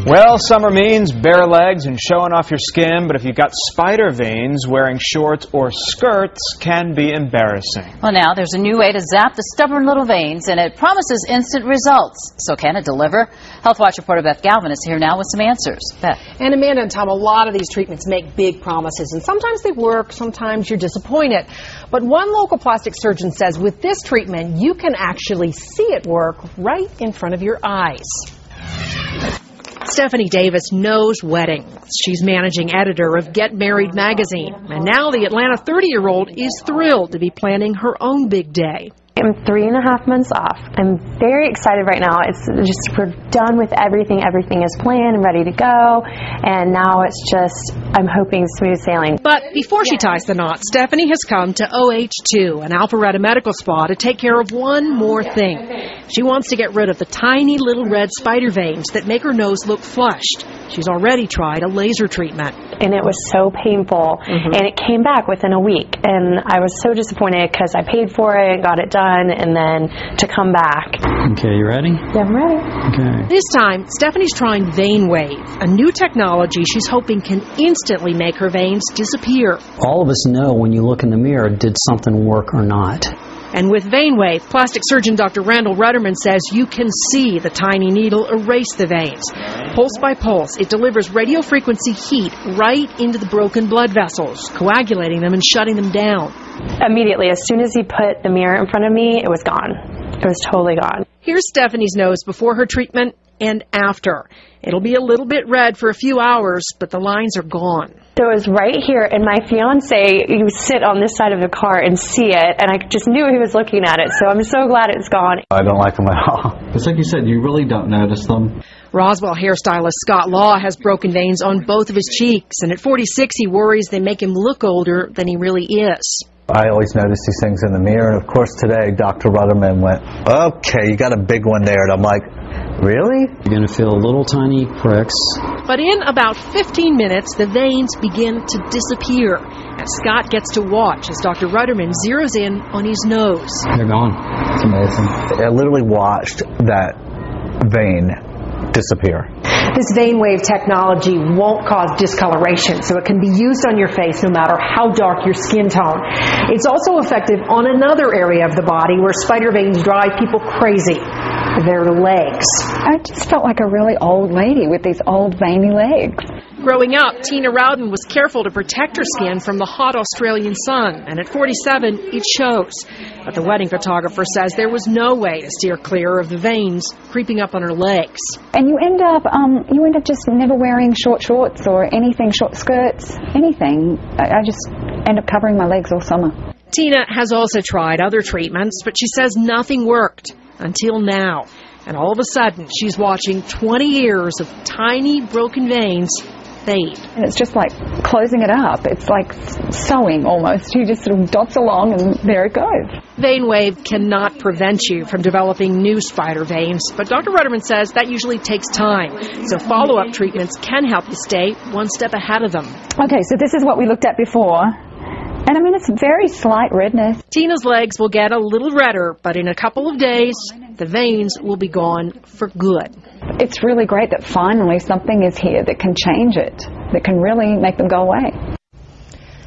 Well, summer means bare legs and showing off your skin, but if you've got spider veins, wearing shorts or skirts can be embarrassing. Well, now there's a new way to zap the stubborn little veins, and it promises instant results. So can it deliver? Health Watch reporter Beth Galvin is here now with some answers. Beth. And Amanda and Tom, a lot of these treatments make big promises, and sometimes they work, sometimes you're disappointed. But one local plastic surgeon says with this treatment, you can actually see it work right in front of your eyes. Stephanie Davis knows weddings. She's managing editor of Get Married magazine. And now the Atlanta 30-year-old is thrilled to be planning her own big day. I'm 3.5 months off. I'm very excited right now. It's just, we're done with everything. Everything is planned and ready to go. And now it's just, I'm hoping smooth sailing. But before she ties the knot, Stephanie has come to OH2, an Alpharetta medical spa, to take care of one more thing. She wants to get rid of the tiny little red spider veins that make her nose look flushed. She's already tried a laser treatment. And it was so painful. And it came back within a week. And I was so disappointed because I paid for it, got it done, and then to come back. Okay, you ready? Yeah, I'm ready. Okay. This This time, Stephanie's trying Vein Wave, a new technology she's hoping can instantly make her veins disappear. All of us know when you look in the mirror, did something work or not? And with Vein Wave, plastic surgeon Dr. Randall Rudderman says you can see the tiny needle erase the veins. Pulse by pulse, it delivers radiofrequency heat right into the broken blood vessels, coagulating them and shutting them down. Immediately, as soon as he put the mirror in front of me, it was gone. It was totally gone. Here's Stephanie's nose before her treatment and after. It'll be a little bit red for a few hours, but the lines are gone. So it was right here, and my fiance, he would sit on this side of the car and see it, and I just knew he was looking at it, so I'm so glad it's gone. I don't like them at all. It's like you said, you really don't notice them. Roswell hairstylist Scott Law has broken veins on both of his cheeks, and at 46 he worries they make him look older than he really is. I always notice these things in the mirror, and of course today Dr. Rudderman went, okay, you got a big one there, and I'm like, really? You're going to feel little tiny pricks. But in about 15 minutes, the veins begin to disappear, and Scott gets to watch as Dr. Rudderman zeroes in on his nose. They're gone. It's amazing. I literally watched that vein disappear. This Vein Wave technology won't cause discoloration, so it can be used on your face no matter how dark your skin tone. It's also effective on another area of the body where spider veins drive people crazy, their legs. I just felt like a really old lady with these old veiny legs. Growing up, Tina Rowden was careful to protect her skin from the hot Australian sun, and at 47, it shows. But the wedding photographer says there was no way to steer clear of the veins creeping up on her legs. And you end up just never wearing short shorts or anything, short skirts, anything. I just end up covering my legs all summer. Tina has also tried other treatments, but she says nothing worked until now. And all of a sudden, she's watching 20 years of tiny broken veins fade. And it's just like closing it up. It's like sewing almost. You just sort of dots along and there it goes. Vein Wave cannot prevent you from developing new spider veins, but Dr. Rudderman says that usually takes time. So follow-up treatments can help you stay one step ahead of them. Okay, so this is what we looked at before. And I mean, it's very slight redness. Tina's legs will get a little redder, but in a couple of days, the veins will be gone for good. It's really great that finally something is here that can change it, that can really make them go away.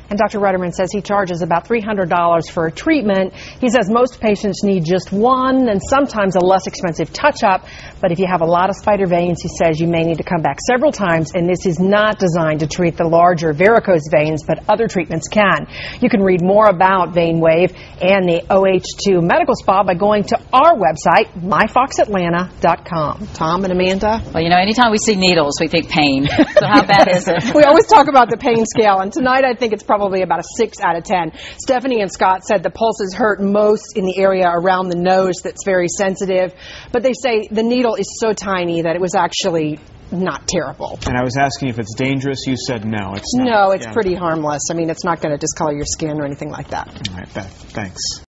And Dr. Rudderman says he charges about $300 for a treatment. He says most patients need just one and sometimes a less expensive touch-up. But if you have a lot of spider veins, he says you may need to come back several times. And this is not designed to treat the larger varicose veins, but other treatments can. You can read more about Vein Wave and the OH2 Medical Spa by going to our website, myfoxatlanta.com. Tom and Amanda? Well, you know, anytime we see needles, we think pain. So how bad is it? We always talk about the pain scale, and tonight I think it's probably about a 6 out of 10. Stephanie and Scott said the pulses hurt most in the area around the nose that's very sensitive, but they say the needle is so tiny that it was actually not terrible. And I was asking if it's dangerous. You said no, it's not. No, it's pretty harmless. I mean, it's not going to discolor your skin or anything like that. All right, Beth, thanks.